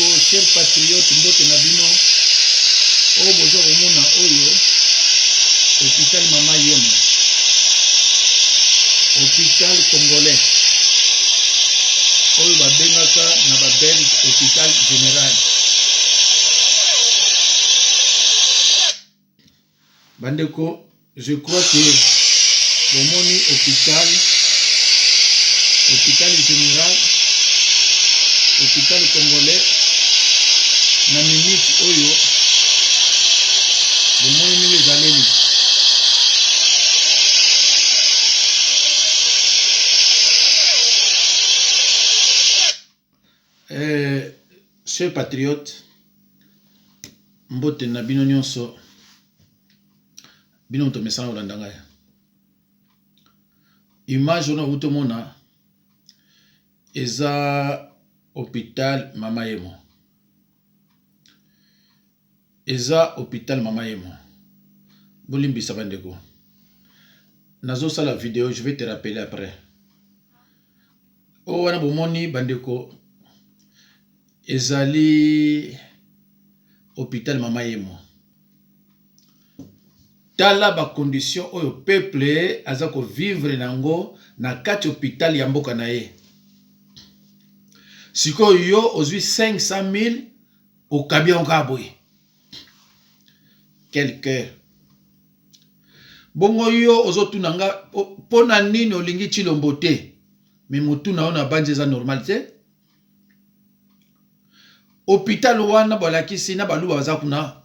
bandeko cher patriote mbote na bino oyo boza komona oyo hôpital Mama Yemo, hôpital congolais oyo babengaka na babelge hôpital général. Bandeko, je crois que bomoni hôpital général, hôpital congolais na minute oyo bomoni nini ezaleli. Chers patriotes, mbote na bino nyonso bino to mesana olanda ngai. Image ona utomona eza hôpital Mama Yemo. Eza hôpital Mama Yemo. Bolimbisa bandeko. Nazo sala vidéo, je vais te rappeler après. O wana bomoni bandeko ezali hôpital Mama Yemo. Tala ba condition oyo peuple azako vivre nango na kati hôpital ya mboka na ye. Siko yo ozwi 500,000 au kabion kaboy. Quel cœur. Bongo yo ozotuna nga pona nini olingi Tshilombo te. Mais motuna ona banjeza normalité. Hôpital wana balakisi na baluba baza kuna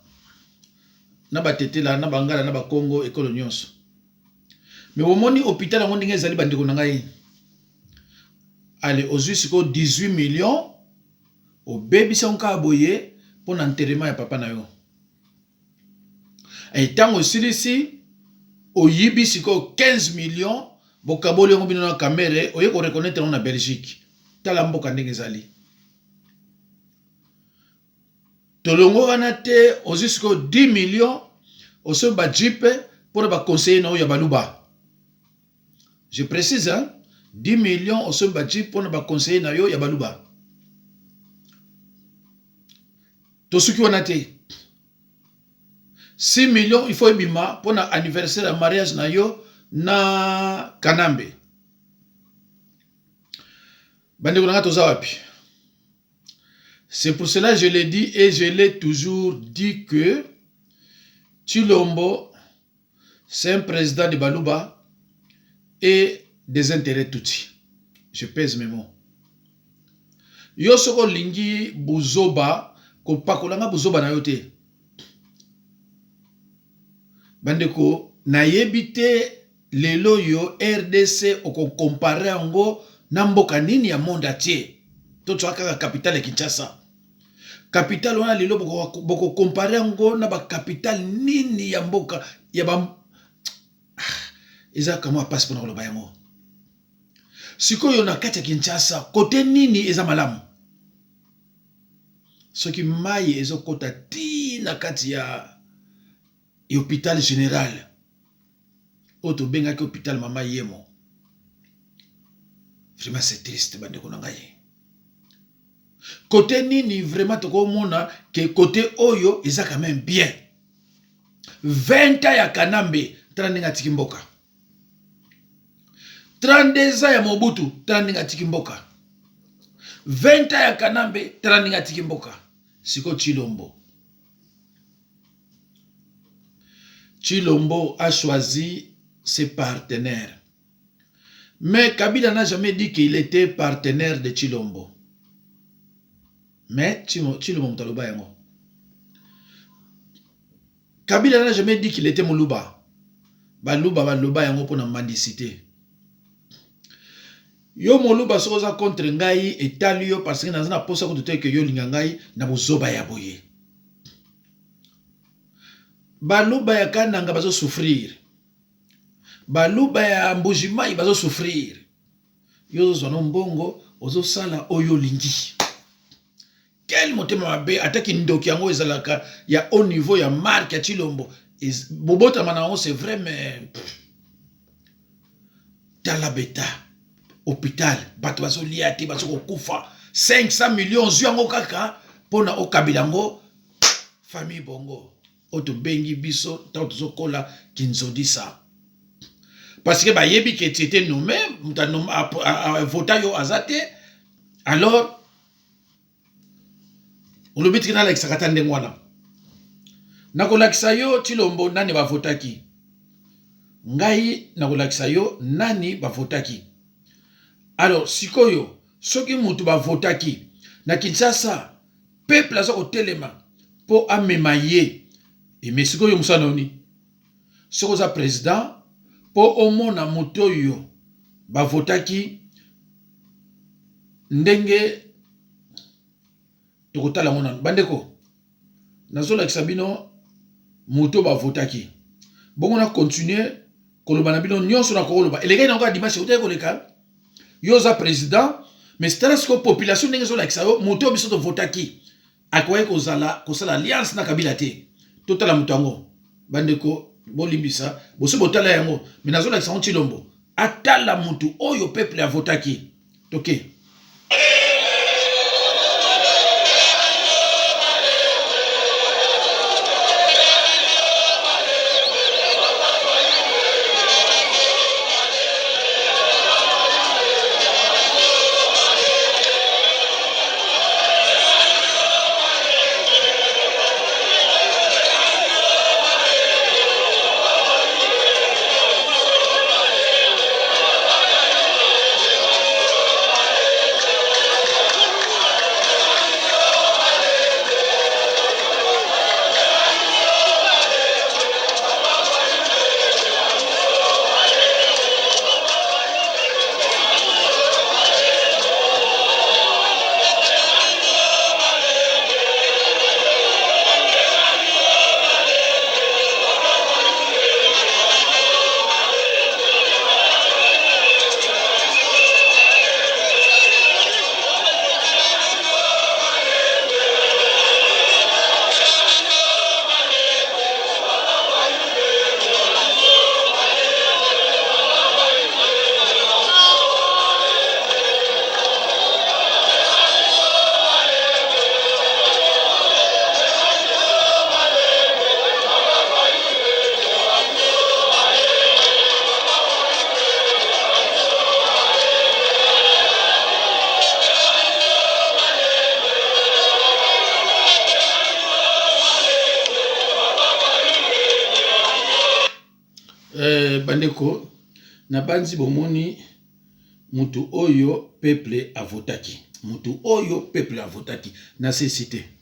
na batetela na bangala na bakongo ekolo nyonso. Mais omoni hôpital yango ndenge ezali bandeko na ngai. Allez, ozwi siko 18 millions obebisa nka boye pour enterrement ya papa na yo. Et tango silisi oyibi siko 15 millions bokaboli yango bino na kamere oye ko reconnaître na Belgique. Tala mboka ndenge ezali. Tolongo wana te ozwi siko 10 millions oso ba jipe pour ba conseiller na ya baluba. Je précise, hein? 10 millions oso ba jipe pour ba conseiller na yo ya baluba. Tosuki wana te 6 millions il faut ebima pour na anniversaire de mariage na yo na Kanambe. Bandeko nanga toza wapi? C'est pour cela que je l'ai dit et je l'ai toujours dit que Tshilombo, c'est un président de Baluba et des intérêts touti. Je pèse mes mots. Yo soko lingi buzoba ko pakolanga buzoba na yote. Bandeko na yebite lelo yo RDC oko comparer ngo na mboka nini ya monde atie. Toto aka capitale Kinshasa. Capital wana lelo boko comparer ngo na ba capital nini ya mboka ya ba eza kama passe pour na yango. Sikoyo na kati ya Kinshasa kote nini eza malamu. Soki mai ezo kota ti na kati ya hôpital général. Oto benga ki hôpital Mama Yemo. Vraiment c'est triste bandeko na ngai. Côté nini vraiment toko mona que côté oyo eza quand même bien. 20 ans ya Kanambe tandinga tikimboka. 32 ans ya Mobutu tandinga tikimboka. 20 ans ya Kanambe tandinga tikimboka. Siko Tshilombo. Tshilombo a choisi ses partenaires. Mais Kabila n'a jamais dit qu'il était partenaire de Tshilombo. Mais Tshilombo mtaloba yango. Kabila n'a jamais dit qu'il était Moluba. Baluba yango pona mendicité. Yo Moluba soza contre ngai etali yo parce que nazana posa ko te que yo linga ngai na bozoba ya boye. Baluba ya kananga bazo souffrir. Baluba ya mbujimai bazo souffrir. Yo zono mbongo ozo sala oyo lingi. Quel motema mabe ataki ndoki yango ezalaka ya haut niveau ya marque ya Tshilombo. Bobota manango c'est vrai mais talabeta hôpital bato bazo liati bazo kufa 500 millions zuango kaka pona okabilango famille bongo oto bengi biso tant zokola kinzodisa parce que ba yebi que tu étais nommé vota yo azate alors on le bitikina la kisakata ndengwana nakolakisa yo Tshilombo nani bavotaki ngai nakolakisa yo nani bavotaki alors sikoyo soki mutu bavotaki na Kinshasa peuple aza kotelema po amema ye mais sikoyo musana oni soko za président po omona mutu oyo bavotaki ndenge tokotala mona bandeko nazolakisa bino mutu bavotaki bongo na continuer koloba na bino nyonso na koloba elekai na ko dimanche utaki koleka yo za président mais c'est ce que population ndenge zolakisa yo mutu biso to votaki akoye kosala alliance na Kabila te totala mutu yango bandeko bolimbisa boso botala yango mais nazolakisa ngo Tshilombo atala mutu oyo peuple avotaki toke bandeko na banzi bomoni mutu oyo peuple avotaki mutu oyo peuple avotaki na cité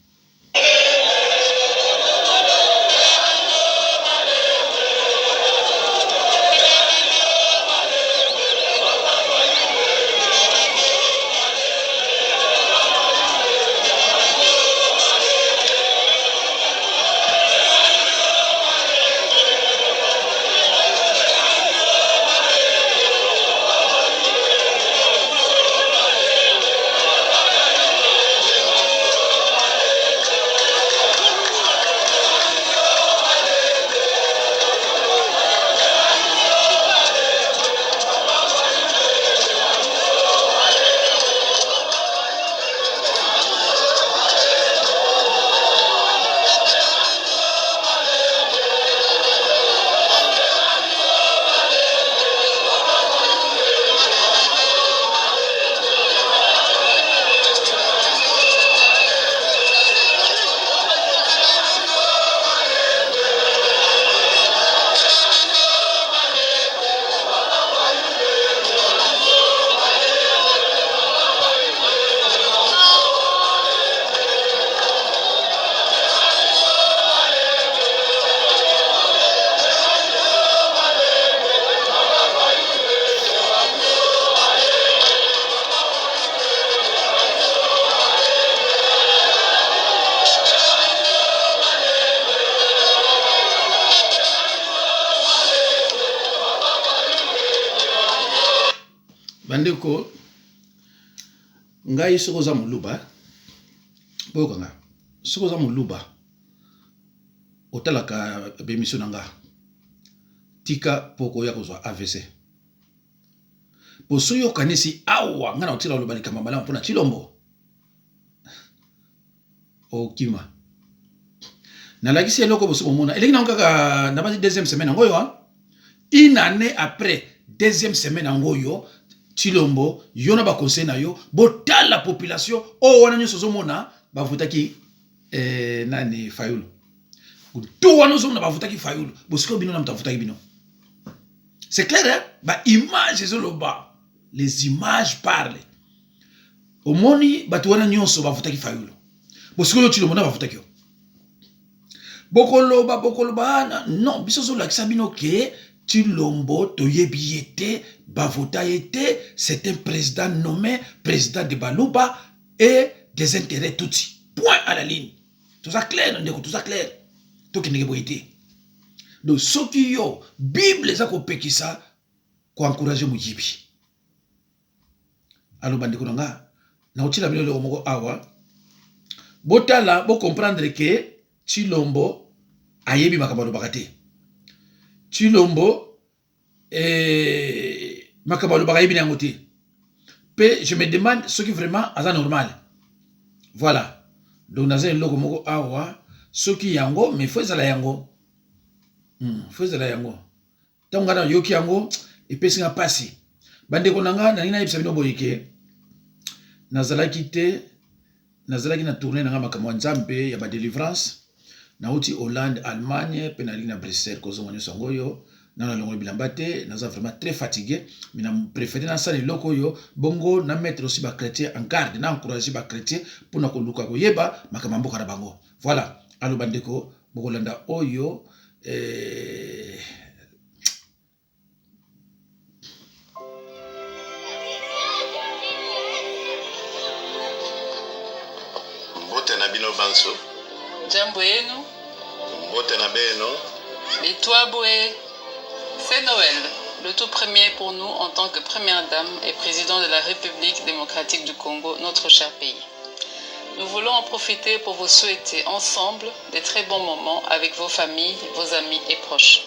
bandeko ngai soko za muluba boka nga soko za muluba otalaka bemission nanga tika poko ya kozwa AVC poso yo kanisi awa ngana otila loba likamba malamu pona Tshilombo okima na lakisi eloko boso mona eleki na kaka na basi deuxième semaine ngoyo une année après deuxième semaine ngoyo Tshilombo yona ba conseil na yo botala la population wana nyoso zomona bavotaki nani Fayulu tout wana zomona bavotaki Fayulu bosiko bino na mtavotaki bino. C'est clair, hein? Bah, images, les images parlent. Au moni, bah, tu vois, nyonso, bah, fouta ki Fayulu. Parce que yo, tu le mona, bah, fouta ki yo. Bokolo, non, biso la sabino ke, Tshilombo, toyebi yete, bah, fouta yete, c'est un président nommé, président de Baluba, et des intérêts tutsi. Point à la ligne. Tout ça clair, tout ça clair. Tout qui n'est pas été. Donc, ce qui yo, Bible, les akopekisa, ko encourager mujibi. Alors, bandeko nanga, na utila bilo le moko awa, botala, bo comprendre que Tshilombo ayebi makabalo bakate. Tshilombo, makabalo bakayebi na ngote. Pe, je me demande ce qui vraiment est normal. Voilà. Donc, dans un logo moko awa, ce qui yango, mais faut ça la yango. Faut la yango. Tant que yoki yango et pesi nga pasi. Bandeko nanga na nina yebisa bino boyeke. Nazalaki na tourner nanga makambo nzambe ya ba délivrance. Na uti Hollande, Allemagne, pe na lina Bruxelles kozo ngonyo sangoyo. Na longo bilamba te, naza vraiment très fatigué, mais na préféré na sali loko yo bongo na mettre aussi ba chrétien en garde, na encourager ba chrétien pour na ko luka ko yeba makambo mboka na bango. Voilà. Alo bandeko bokolanda oyo Mbote na bino banso. Jambo yenu. Mbote na beno. Et toi Boué. C'est Noël, le tout premier pour nous en tant que première dame et président de la République démocratique du Congo, notre cher pays. Nous voulons en profiter pour vous souhaiter ensemble des très bons moments avec vos familles, vos amis et proches.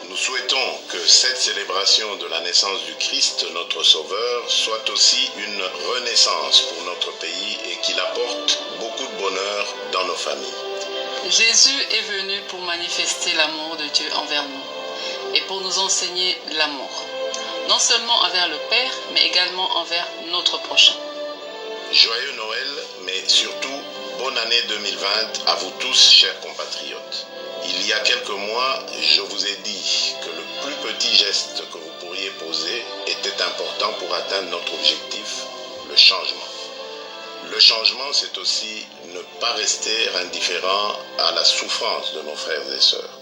Nous souhaitons que cette célébration de la naissance du Christ, notre Sauveur, soit aussi une renaissance pour notre pays et qu'il apporte beaucoup de bonheur dans nos familles. Jésus est venu pour manifester l'amour de Dieu envers nous et pour nous enseigner l'amour, non seulement envers le Père, mais également envers notre prochain. Joyeux Noël, mais surtout, bonne année 2020 à vous tous, chers compatriotes. Il y a quelques mois, je vous ai dit que le plus petit geste que vous pourriez poser était important pour atteindre notre objectif, le changement. Le changement, c'est aussi ne pas rester indifférent à la souffrance de nos frères et sœurs.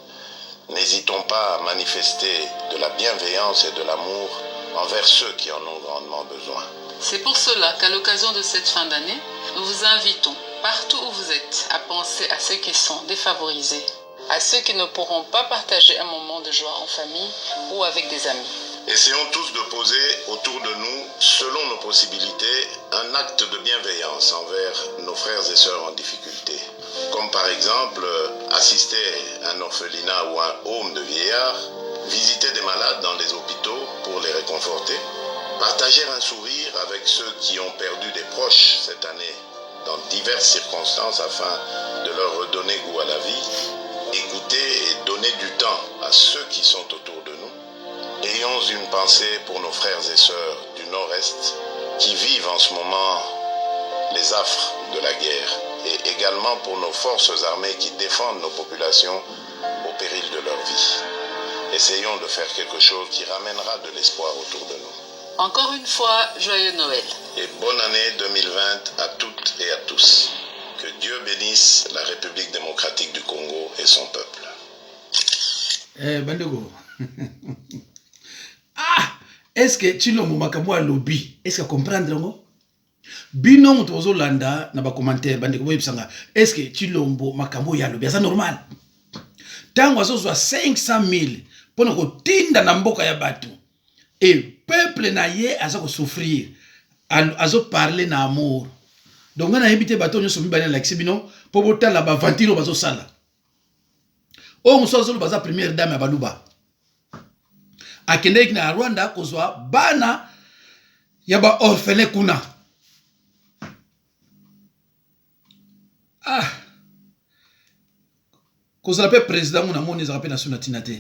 N'hésitons pas à manifester de la bienveillance et de l'amour envers ceux qui en ont grandement besoin. C'est pour cela qu'à l'occasion de cette fin d'année, nous vous invitons, partout où vous êtes, à penser à ceux qui sont défavorisés, à ceux qui ne pourront pas partager un moment de joie en famille ou avec des amis. Essayons tous de poser autour de nous, selon nos possibilités, un acte de bienveillance envers nos frères et sœurs en difficulté. Comme par exemple, assister à un orphelinat ou un home de vieillards, visiter des malades dans les hôpitaux pour les réconforter, partager un sourire avec ceux qui ont perdu des proches cette année dans diverses circonstances afin de leur redonner goût à la vie, écouter et donner du temps à ceux qui sont autour de nous. Ayons une pensée pour nos frères et sœurs du Nord-Est qui vivent en ce moment les affres de la guerre et également pour nos forces armées qui défendent nos populations au péril de leur vie. Essayons de faire quelque chose qui ramènera de l'espoir autour de nous. Encore une fois, joyeux Noël. Et bonne année 2020 à toutes et à tous. Que Dieu bénisse la République démocratique du Congo et son peuple. Bandego. Est-ce que Tshilombo makambo a lobby? Est-ce que comprendre ngo? Bino moto ozolanda na ba commentaire bandeko boyebisanga. Est-ce que Tshilombo makambo ya lobby? C'est normal. Tango azozwa 500,000 pona kotinda na mboka ya batu. Et peuple na ye aza ko souffrir. Azo parler na amour. Donc on a évité bateau nyoso mibana la bino po botala ba ventilo bazo sala. O musozo lo baza première dame ya Baluba. Akende na Rwanda kozwa bana ya ba orphelin kuna. Ah, kozala pe président mon amoni ezala pe nation na tina te.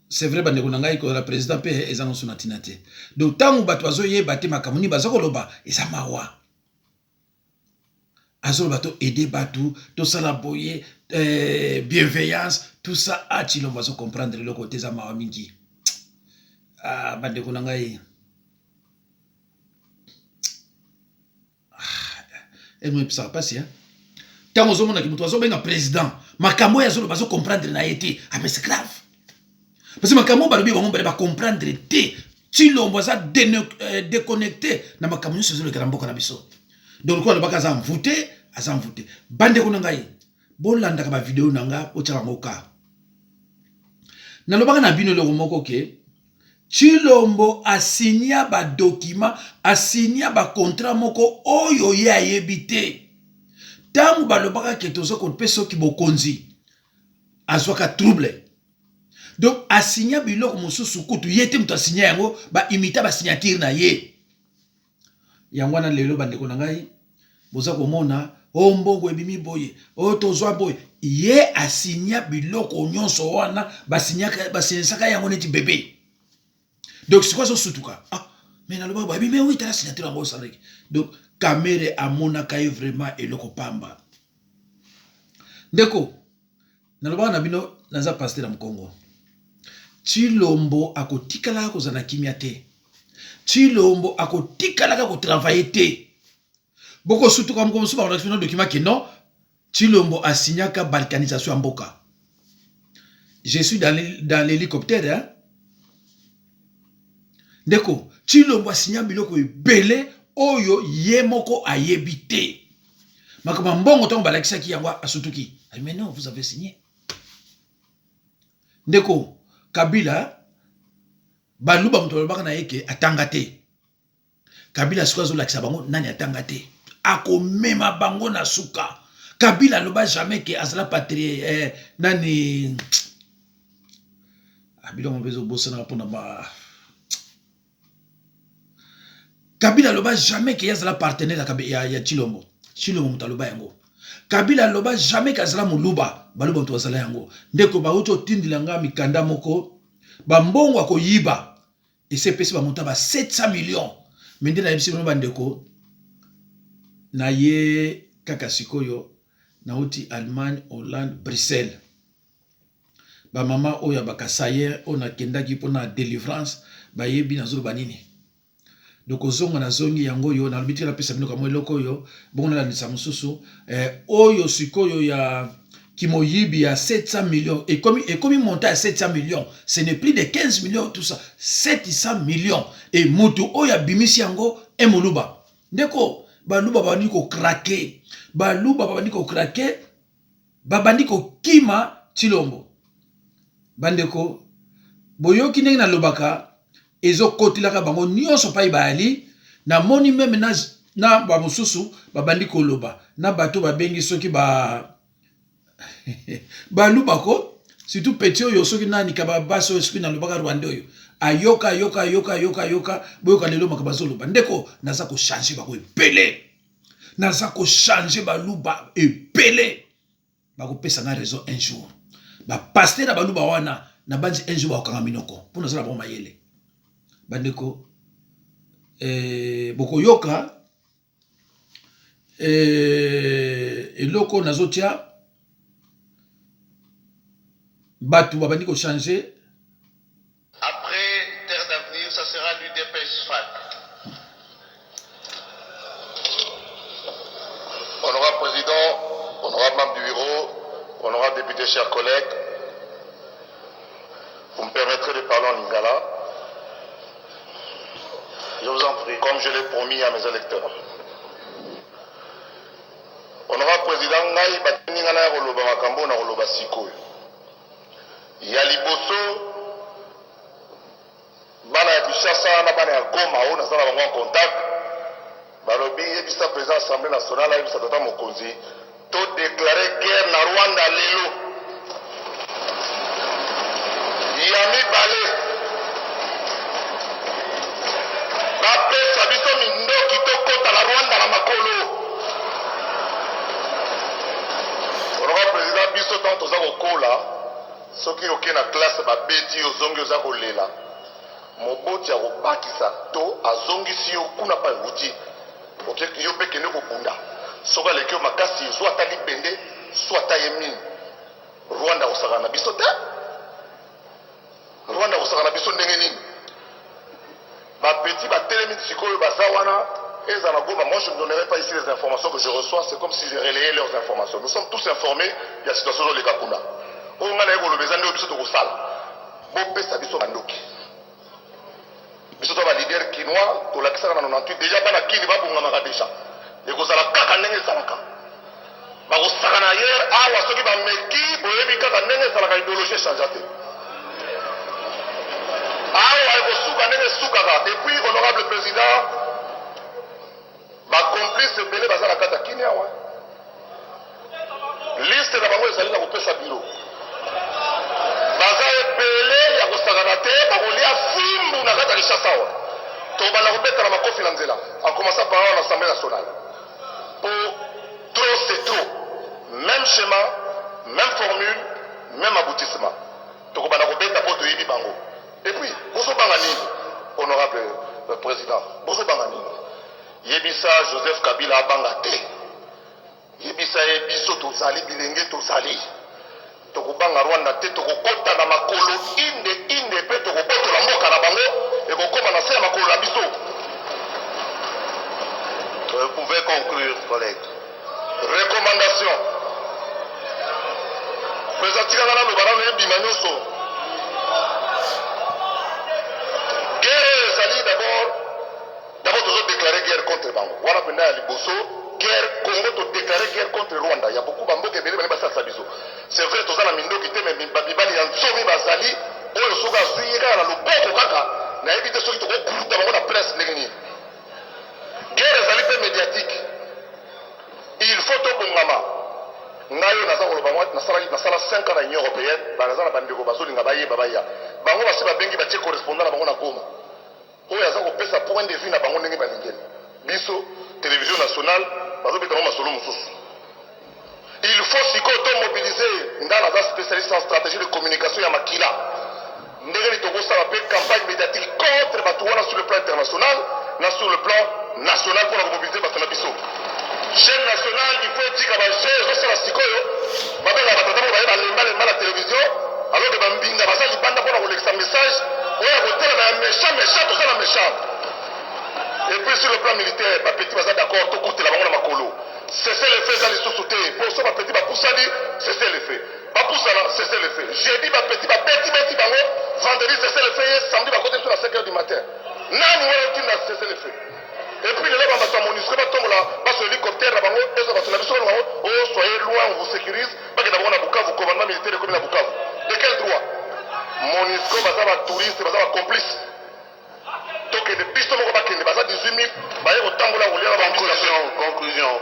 C'est vrai bandeko na ngai kozala président pe eza nation na tina te. Donc tango bato bazoyeba te makambo nini bazokoloba eza mawa. Azolo bato aider bato to sala boye bienveillance tout ça a Tshilombo bazo comprendre le côté za mawa mingi. Ah bandeko na ngai. Elle me ça passe hein. Tant aux hommes qui me toiso benga président, makambo ya zolo bazo comprendre na été, ah mais c'est grave. Parce que makambo balobi bango ba comprendre te, Tshilombo za déconnecté na makambo nyonso zolo karamboka na biso. Donc quoi le baka za mvoute, aza mvoute. Bande ko ngai, bolanda ka ba vidéo nanga o tshaka ngoka. Na lobaka na bino le moko ke Tshilombo asigna ba document, asigna ba contrat moko oyo ye ayebite. Tangu balobaka ke tozo ko peso ki bokonzi azwaka trouble. Donc asigna biloko mosusu kutu yete mutu asigna yango ba imita ba signature na ye. Yango na lelo bandeko na ngai boza komona o mbongo ebimi boye o tozwa boye ye asigna biloko nyonso wana ba signaka yango neti bébé. Donc c'est quoi ce sutuka? Ah, mais na loba mais oui t'as la signature en salek. Donc Kamere amona kaye vraiment eloko pamba. Ndeko na loba na bino naza pasteur na Mkongo. Tshilombo akotikala ko zana kimia te. Tshilombo akotikala ko travailler te. Boko sutuka mko msuba on a document que non. Tshilombo a signé ka balkanisation en mboka. Je suis dans l'hélicoptère hein. Ndeko, Tshilombo signa biloko ebele oyo yemoko ayebite. Makama mbongo tongo balakisa ki yango asutuki. Mais non, vous avez signé. Ndeko, Kabila baluba mto baka na yeke atangate. Kabila sikozo lakisa bango nani atangate. Ako mema bango na suka. Kabila loba jamais que azala patrie nani abilo mbezo bossa na pona ba Kabila loba jamais que yazala partenaire ya Tshilombo. Tshilombo mutaloba yango. Kabila loba jamais que azala muluba, baluba mtu azala yango. Ndeko ba uto tindilanga mikanda moko, ba mbongo akoyiba. Et c'est pesi ba monta ba 700 millions. Mende na yebisi ba ndeko na ye kaka sikoyo na uti Allemagne, Hollande, Bruxelles. Ba mama oya bakasaye ona kendaki pona délivrance ba yebi na zolo banini. Donc ozonga na zongi yango yo na lobiti la pesa bino kamwe loko yo bongo na nisa mususu oyo sikoyo ya kimoyibi ya 700 millions et comme monta à 700 millions ce n'est plus de 15 millions tout ça 700 millions et mutu oya bimisi yango emoluba ndeko baluba babandi ko craquer baluba babandi ko craquer babandi ko kima Tshilombo bandeko boyoki ndenge na lobaka ezo kotilaka bango nyonso pa ibali na moni meme na ba mususu babandi koloba na bato babengi soki ba baluba ko surtout petit oyo soki nani ka baso soki na lobaka Rwanda oyo ayoka boyoka lelo makabazo loba ndeko naza ko changer bako epele naza ko changer baluba epele bako pesa na raison un jour ba pasteur baluba wana na banzi un jour ba okanga minoko pona zala ba mayele bandeko boko yoka eloko nazotia batu babandi ko changer. Après Terre d'avenir, ça sera l'UDPS FAC. Honorable président, honorable membre du bureau, honorable député, chers collègues, vous me permettrez de parler en lingala. Je vous en prie, comme je l'ai promis à mes électeurs. Honorable président, ngai batinga na koloba makambo na koloba sikoyo. Ya liboso bana ya Kinshasa na bana ya Goma o na sala bango en contact. Balobi yebisa président Assemblée nationale yebisa tata mokonzi to déclarer guerre na Rwanda lelo. Yami balé bapesa biso mindoki tokota na Rwanda na makolo biso tant toza kokola soki oke na classe babeti ozongi oza kolela moboti ya kobakisa to azongisi yo kuna pa euti yo mpe kende kobunda soki aleki yo makasi zo ata libende so ata ye mini Rwanda kosaka na biso te Rwanda kosaka na biso ndenge nini bapeti batelemi sikoyo baza wana eza na Goma. Moi je ne donnerai pas ici les informations que je reçois, c'est comme si je relayais leurs informations. Nous sommes tous informés de la situation de l'Ekakuna. On a les golobezans de biso to kosala bopesa biso bandoki biso to ba leader kinois to lakisa na 98 déjà bana kini babungamaka déjà ekozala kaka ndenge esalaka bakosaka na hier awa soki bameki boyebi kaka ndenge esalaka idéologie echange te awa ekosuka ndenge esukaka. Et puis honorable président bacomplice ebele baza na kati ya kini awa liste na bango ezali na kopesa biro baza ebele ya kosakana te bakolia fimbu na kati ya Kinshasa awa tobanda kobetana makofi na nzela en commençant par l'Assemblée nationale. Pour trop c'est trop, même schéma, même formule, même aboutissement tokobanda kobeta po toyebi bango. Et puis bozobanga nini honorable président, bozobanga nini yebisa Joseph Kabila abanga te yebisa biso tozali bilenge tozali tokobanga Rwanda te tokokota na makolo inde pe tokobotola mboka na bango ekokoma na se ya makolo na biso. Vous pouvez conclure, collègue. Recommandation. Présentika ngana lo barano ebima nyonso. Guerre ezali d'abord toujours déclarer guerre contre bango. Wana penda ya liboso guerre Congo to déclarer guerre contre Rwanda. Ya beaucoup bamboke ebele bani basala biso. C'est vrai toza na mindoki te mais babibali ya nsomi bazali oyo soka zuyika na loboko kaka na ebite soki tokokuta bango na presse ndenge nini. Guerre ezali pe médiatique. Il faut tobongama. Ngayo naza koloba moi nasala 5 ans na Union européenne, banaza na bandeko bazolinga bayeba baya. Bango basi babengi batie correspondant na bango na Goma. Oyo aza kopesa point de vue na bango ndenge balingeli. Biso télévision nationale bazobeta mo masolo mosusu. Il faut sikoyo to mobiliser ngala za spécialiste en stratégie de communication ya makila. Ndenge ni tokosala pe campagne médiatique contre Batouana sur le plan international, na sur le plan national pour mobiliser Batouana biso. Chaîne nationale, il faut dire que c'est la sikoyo. Babela batata mo baye balemba la télévision, alors que bambinga basa libanda pour relaxer message, oya hôtel na méchant, tout ça la méchant. Et puis sur le plan militaire, ba petit basa d'accord to côté la bango na makolo. Cessez les faits dans les sous-soutés. Pour ça ba petit ba poussali, cessez les faits. Ba poussala, cessez les faits. Jeudi ba petit ba beti bango, vendredi cessez les faits, samedi ba côté sur la 5h du matin. Nani wala tinda cessez les faits. Et puis les gens qui ont monusco, parce que l'hélicoptère, soyez loin, on vous sécurise. Parce que d'abord, on a Bukavu, commandement militaire de commune à Bukavu. De quel droit? Monusco, bazar touriste, bazar complice. Donc, des pistes, on va 18 000, conclusion.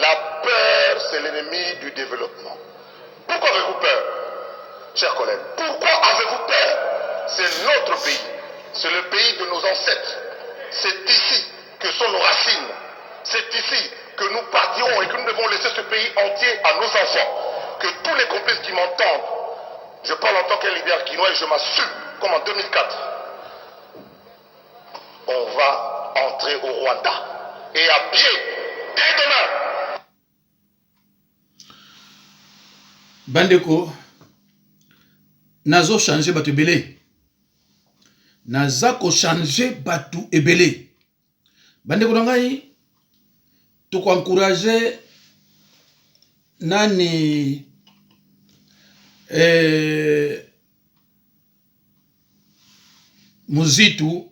La peur, c'est l'ennemi du développement. Pourquoi avez-vous peur, chers collègues? Pourquoi avez-vous peur? C'est notre pays, c'est le pays de nos ancêtres. C'est ici que sont nos racines. C'est ici que nous partirons et que nous devons laisser ce pays entier à nos enfants. Que tous les complices qui m'entendent, je parle en tant qu'un leader quinois et je m'assume, comme en 2004, on va entrer au Rwanda. Et à pied, dès demain. Bandeko, nazo changer batu belé. Naza ko changer batu ebele. Bandeko nangai to ko encourager nani Muzitu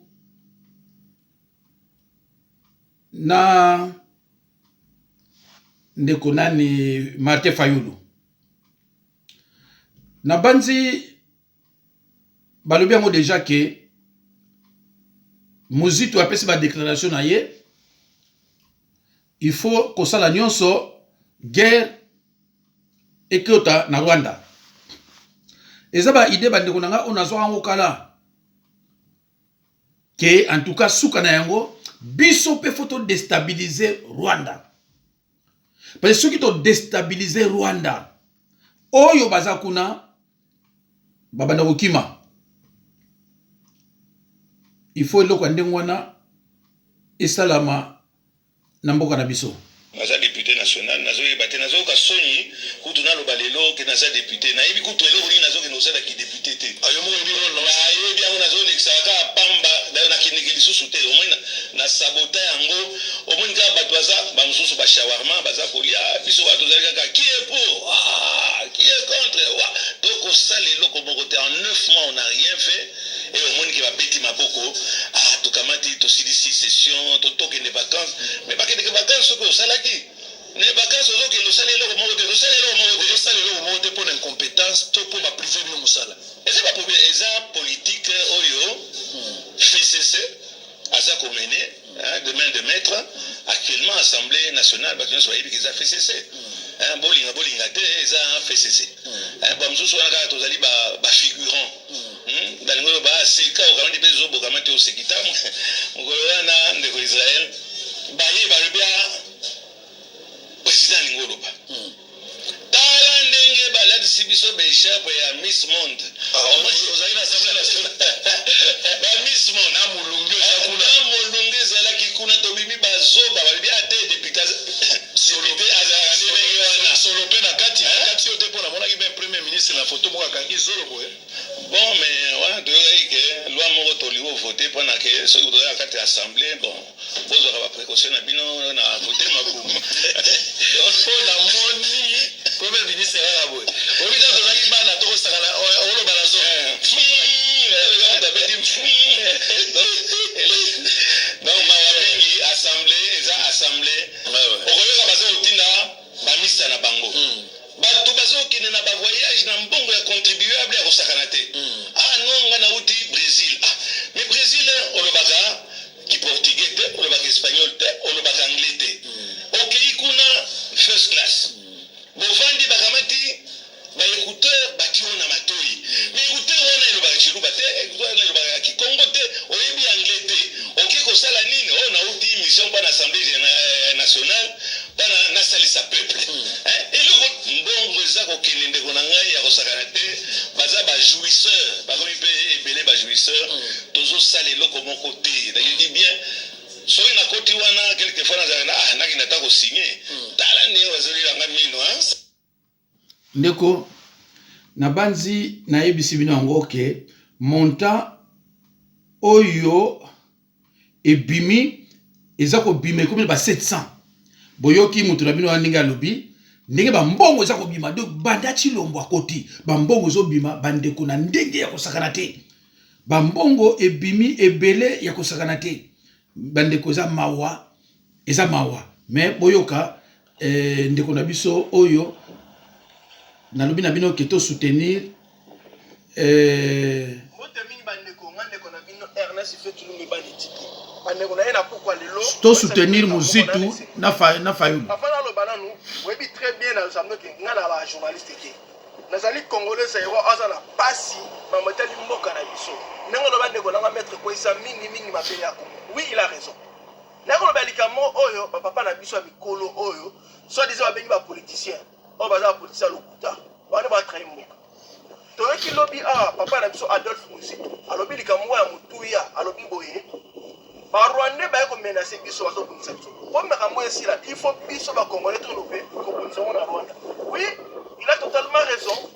na ndeko nani Martin Fayulu na banzi balobi yango déjà que Muzitu apesi ba déclaration na ye, il faut kosala nyonso guerre ekota na Rwanda. Eza ba idée bandeko nanga onazo yango kala que en tout cas suka na yango biso pe photo déstabiliser Rwanda. parce que ceux qui ont déstabilisé Rwanda oyo baza kuna babanda kokima il faut eloko ndenge wana esalama na mboka na biso. Naza député national nazo yebate nazo ka soni kutu na lobalelo ke naza député na yebi kutu eloko ni nazo ke no sala ki député te ayo mo yebi no na yebi yango nazo lexaka pamba na kiniki lisusu te au moins na sabota yango au moins ka bato baza ba mususu ba shawarma baza kolia biso bato zalika ka qui est pour qui est contre donc au sale eloko moko te en 9 mois on n'a rien fait et au moins ki ba beti maboko to kamati to silisi session to toke ne vacances mais pas que des vacances que ça là les vacances aux que le salaire au moment de le salaire au moment de pour l'incompétence tout pour ma privé nous musala et c'est pas pour exemple politique oyo FCC à ça qu'on mené de main de maître actuellement assemblée nationale parce que soit qui ça FCC bolinga te ça FCC ba mzusu wana to zali ba figurant dans le ba seka au quand des bezo bokamate au sekitamu ngolana ndeko Israël ba ye ba lebia président Ngoloba. Tala ndenge baladi sibiso be échappe ya Miss Monde. Aux aïna assemblée nationale. Ba Miss Monde na mulungu zakuna. Na mulungu zala kikuna to bimi bazoba balbi ate député solope azarani ndenge wana. Solope na kati kati yote pona mona ki ben premier ministre la photo moka kangi solopo. Bon mais wana to yike loi moko to liwo voter pona ke so to ya kati assemblée bon. Bozo ka ba précaution na bino na voter makumu. La moni premier ministre là boy au milieu de la bana to sakala olo balazo donc ma wabengi assemblée okoyoka bazo otinda ba misa na bango bato bazo kine na ba voyage na mbongo ya contribuable ya kosakana te non ngana uti Brésil mais Brésil olobaka ki portugais te olobaka espagnol te olobaka anglais te okei kuna first class bovandi bakamati ba écouteur batio na matoi mais écouteur wana elobaka chiluba te écouteur wana elobaka kikongo te oyebi anglais te okei kosala nini na uti mission pa na assemblée nationale bana nasalisa peuple eloko mbongo eza kokende ndeko na ngai ya kosakana te baza bajouisseur bakomi mpe ebele bajouisseur tozosala eloko moko te je dis bien soki na koti wana quelquefois nazala naki nata kosigné tala nde bazolilanga mino ndeko na banzi nayebisi bino yango ke montant oyo ebimi eza kobima ekomi ba 700 boyoki mutu na bino ndenge alobi ndenge bambongo eza kobima donc banda chilombo akoti bambongo ezobima bandeko na ndenge ya kosakana te bambongo ebimi ebele ya kosakana te bandeko eza mawa mais boyoka ndeko na biso oyo nalobi na bino keto soutenir to soutenir muzitu na fayulu afana lo bananu webi très bien na samno ke ngana ba journaliste ke nazali congolais zero azana pasi ba moteli mboka na biso nengo lo bandeko na mettre ko isa mingi mapeli yako oui il a raison nengo lo balikamo oyo ba papa na biso ya mikolo oyo soit disant ba bengi ba politicien o baza ba politicien lokuta bana ba trahi mboka to yeki lobi papa na biso Adolphe Muzitu alobi likamo ya mutuya alobi boye ba Rwandais ba ko menacer biso ba to bunisa biso comme makambo esila il faut biso ba congolais to lobe ko bunisa na Rwanda oui il a totalement raison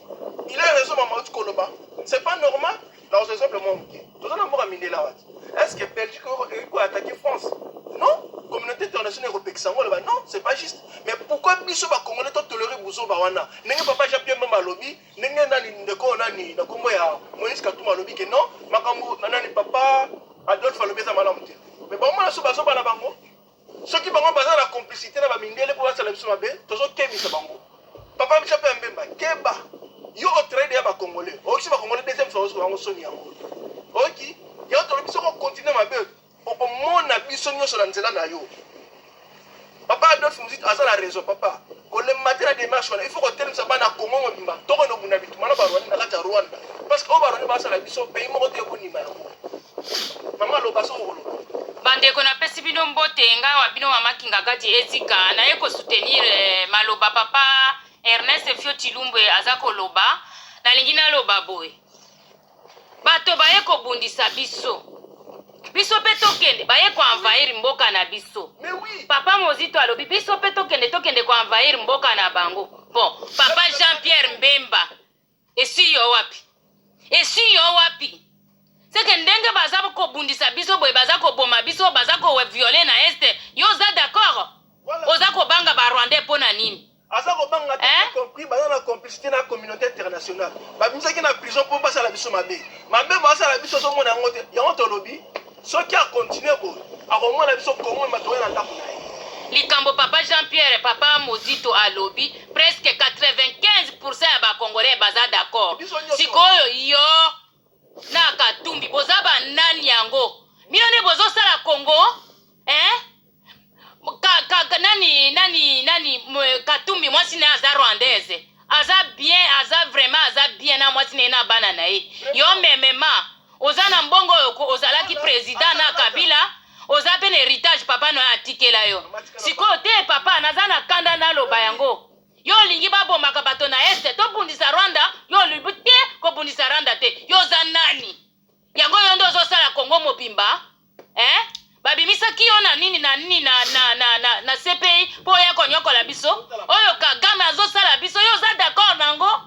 il a raison maman Koloba c'est pas normal dans ce simplement tout ça na mindela wati est-ce que Belgique ko attaquer France non communauté internationale européenne non c'est pas juste mais pourquoi biso ba congolais to tolérer buzo ba wana ndenge papa Jean Pierre Mbemba lobi ndenge nani ndeko nani na kombo ya Moïse Katumba lobi que non makambo nani papa Adolphe lobi za malamu te mais ba mona so bazo bana bango soki bango baza na complicité na ba mindele pour basala biso mabe tozo kemisa bango papa Jean Pierre Mbemba keba yo au trade ya ba congolais oki ba congolais deuxième fois bango soni yango oki yo to biso ko continuer mabe pour mona biso nyoso na nzela na yo papa Adolphe Muzitu a la raison papa ko le matin la démarche il faut que tel ça bana Congo mobimba to ko no buna bitu mana ba Rwanda na kata Rwanda parce que o ba Rwanda ba sala biso pays mo ko te ko ni ba maman lo baso ko bandeko napesi bino mbote ngai wa bino mama Kingakati Etika naye soutenir maloba papa Ernest Fio Chilumbwe aza koloba nalingi naloba boye bato baye kobundisa biso mpe tokende baye koenvahir mboka na biso. Papa Mozito alobi biso mpe tokende koenvahir mboka na bango. Bon, papa Jean-Pierre Mbemba esi yo wapi seke ndenge baza kobundisa biso boye baza koboma biso baza violer na este yo za d'accord oza kobanga ba Rwandais pona nini asa kobanga compris baza na complicité na communauté internationale babimisaki na prison mpo basala biso mabe basala biso ozomona yango te yango tolobi soki akontinue boye akomona biso kongo matoya na ndako na ye likambo papa Jean-Pierre papa Mozito alobi presque 95% ya bakongolais baza d'accord sikoyo yo na Katumbi boza banani yango bino nde bozosala Congo nani Katumbi mwasi na aza rwandaise aza bien na mwasi na bana na ye yo memema oza na mbongo ozalaki président na Kabila oza pe héritage papa no atikela yo sikoyo te papa naza na kanda na loba yango yo lingi babomaka bato na este tobundisa Rwanda yo libu te kobundisa Rwanda te yo za nani yango yo ndo ozosala Congo mobimba babimisaki yo na nini na CPI po ya konyokola biso oyo Kagame azosala biso yo za d'accord nango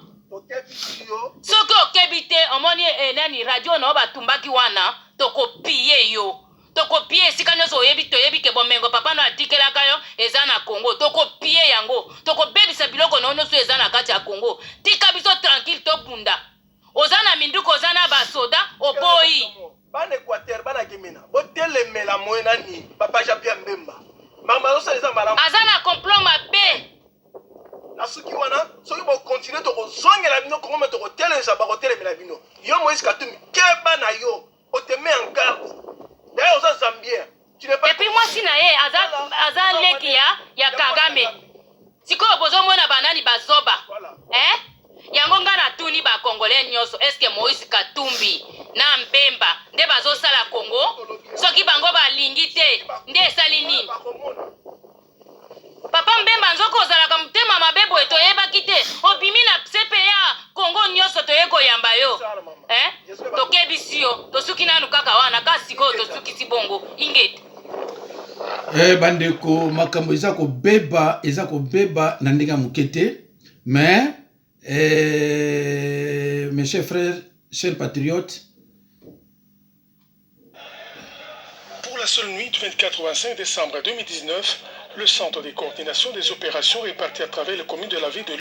soki okebi te omoni nani radio na batumbaki wana tokopie yo tokopie esika nyonso toyebi ke bomengo papa no atikelaka yo eza na Congo tokopie yango tokobebisa biloko na nyonso eza na kati ya Congo tika biso tranquille tobunda oza na minduko oza na basoda oboyi bana Équateur bana Gemena botelemela moye nani papa Jean-Pierre Mbemba mama osalisa malamu aza na complot mabe na suki wana soki bokontinue tokozongela bino kongo me tokotelemisa bakotelemela bino yo Moïse Katumbi keba na yo oteme en garde d'ailleurs oza Zambien et puis mwasi na ye aza leki ya Kagame sikoyo bozomona banani bazoba yango nga natuni bakongolais nyonso eske Moïse Katumbi na Mbemba nde bazosala Congo soki bango balingi te nde esali nini papa Mbemba nzoko ozalaka motema mabe boye toyebaki te obimi na CPA Congo nyonso toye koyamba yo tokebisi yo tosuki nanu kaka wana kasi sikoyo tosukisi bongo ingete bandeko makambo eza kobeba na ndenge ya moke te mais mes chers frères, chers patriotes, pour la seule nuit du 24 au 25 décembre 2019, le Centre de coordination des opérations réparti à travers les communes de la ville de